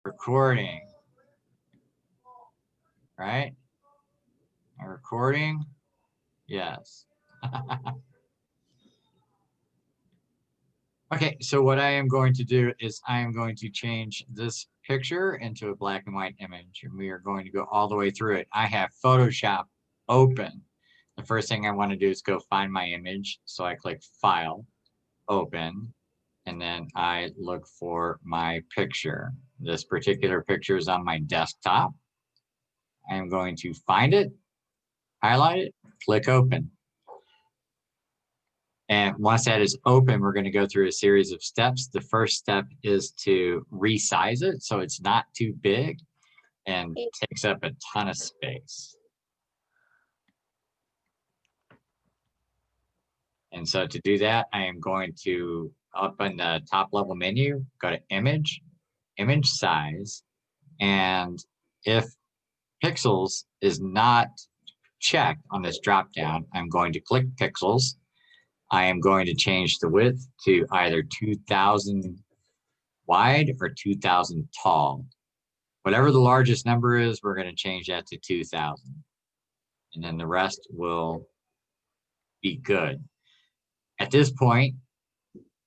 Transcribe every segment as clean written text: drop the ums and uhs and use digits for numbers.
recording, right? Am I recording? Yes. Okay, so what I am going to do is I am going to change this picture into a black and white image, and we are going to go all the way through it. I have Photoshop open. The first thing I want to do is go find my image. So I click File, Open, and then I look for my picture. This particular picture is on my desktop. I am going to find it, highlight it, click Open. And once that is open, we're going to go through a series of steps. The first step is to resize it so it's not too big and takes up a ton of space. And so to do that, I am going to, up in the top level menu, go to Image, Image Size, and if Pixels is not checked on this drop down, I'm going to click Pixels. I am going to change the width to either 2000 wide or 2000 tall. Whatever the largest number is, we're going to change that to 2000. And then the rest will be good. At this point,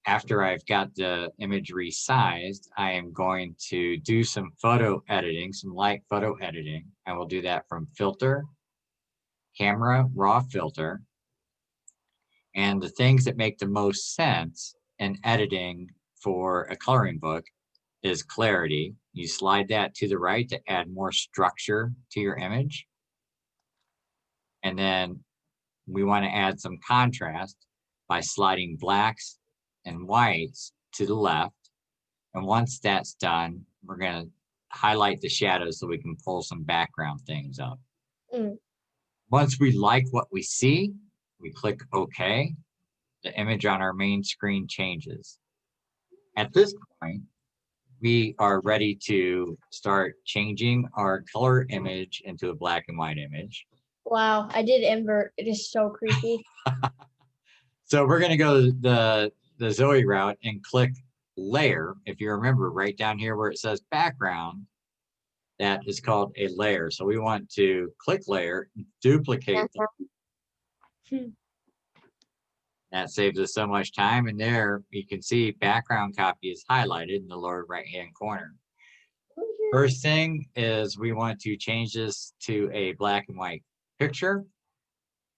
after I've got the image resized, I am going to do some photo editing, some light photo editing. I will do that from Filter, Camera, Raw Filter. And the things that make the most sense in editing for a coloring book is clarity. You slide that to the right to add more structure to your image. And then we want to add some contrast by sliding blacks and whites to the left. And once that's done, we're going to highlight the shadows so we can pull some background things up. Once we like what we see, we click OK. The image on our main screen changes. At this point, we are ready to start changing our color image into a black and white image. Wow, I did invert. It is so creepy. So we're going to go the Zoe route and click layer. If you remember right down here where it says background, that is called a layer. So we want to click layer, duplicate them. That saves us so much time. And there you can see background copy is highlighted in the lower right-hand corner. First thing is we want to change this to a black and white picture.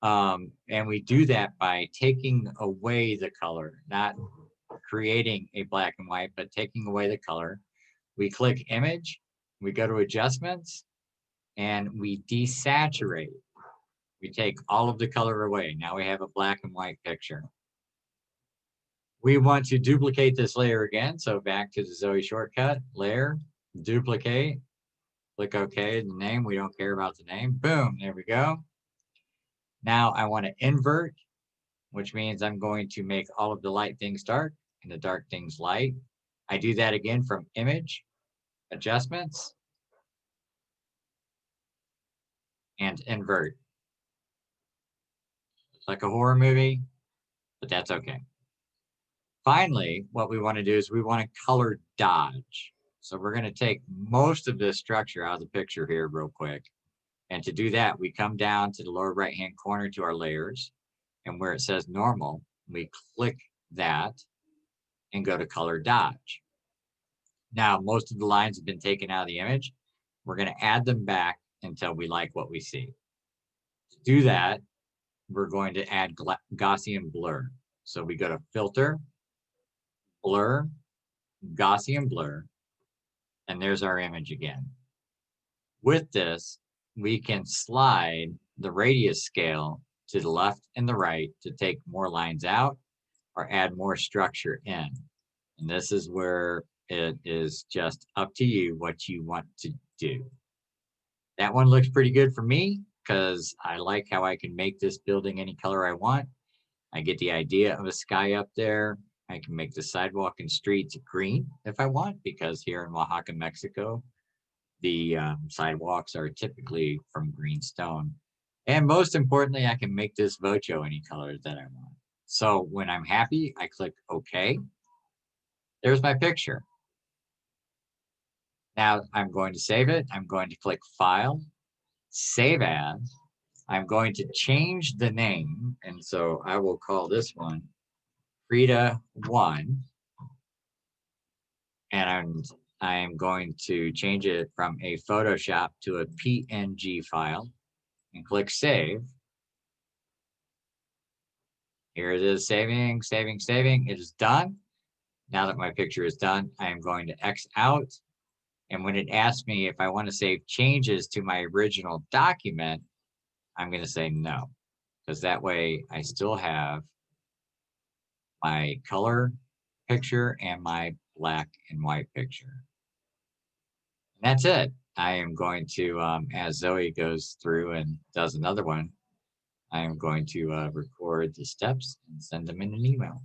And we do that by taking away the color, not creating a black and white, but taking away the color. We click image, we go to adjustments, and we desaturate. We take all of the color away. Now we have a black and white picture. We want to duplicate this layer again. So back to the Zoe shortcut, layer, duplicate, click OK, the name, we don't care about the name. Boom, there we go. Now I want to invert, which means I'm going to make all of the light things dark and the dark things light. I do that again from image, adjustments, and invert. It's like a horror movie, but that's okay. Finally, what we want to do is we want to color dodge. So we're going to take most of this structure out of the picture here real quick. And to do that, we come down to the lower right-hand corner to our layers. And where it says normal, we click that and go to color dodge. Now, most of the lines have been taken out of the image. We're going to add them back until we like what we see. To do that, we're going to add Gaussian blur. So we go to Filter, Blur, Gaussian blur, and there's our image again. With this, we can slide the radius scale to the left and the right to take more lines out or add more structure in. And this is where it is just up to you what you want to do. That one looks pretty good for me because I like how I can make this building any color I want. I get the idea of a sky up there. I can make the sidewalk and streets green if I want, because here in Oaxaca, Mexico, the sidewalks are typically from green stone. And most importantly, I can make this Vocho any color that I want. So when I'm happy, I click OK. There's my picture. Now I'm going to save it. I'm going to click File, Save As. I'm going to change the name. And so I will call this one Frida 1. And I'm going to change it from a Photoshop to a PNG file and click Save. Here it is saving, saving, saving. It is done. Now that my picture is done, I am going to X out. And when it asks me if I want to save changes to my original document, I'm going to say no, because that way I still have my color picture and my black and white picture. And that's it. I am going to, as Zoe goes through and does another one, I am going to record the steps and send them in an email.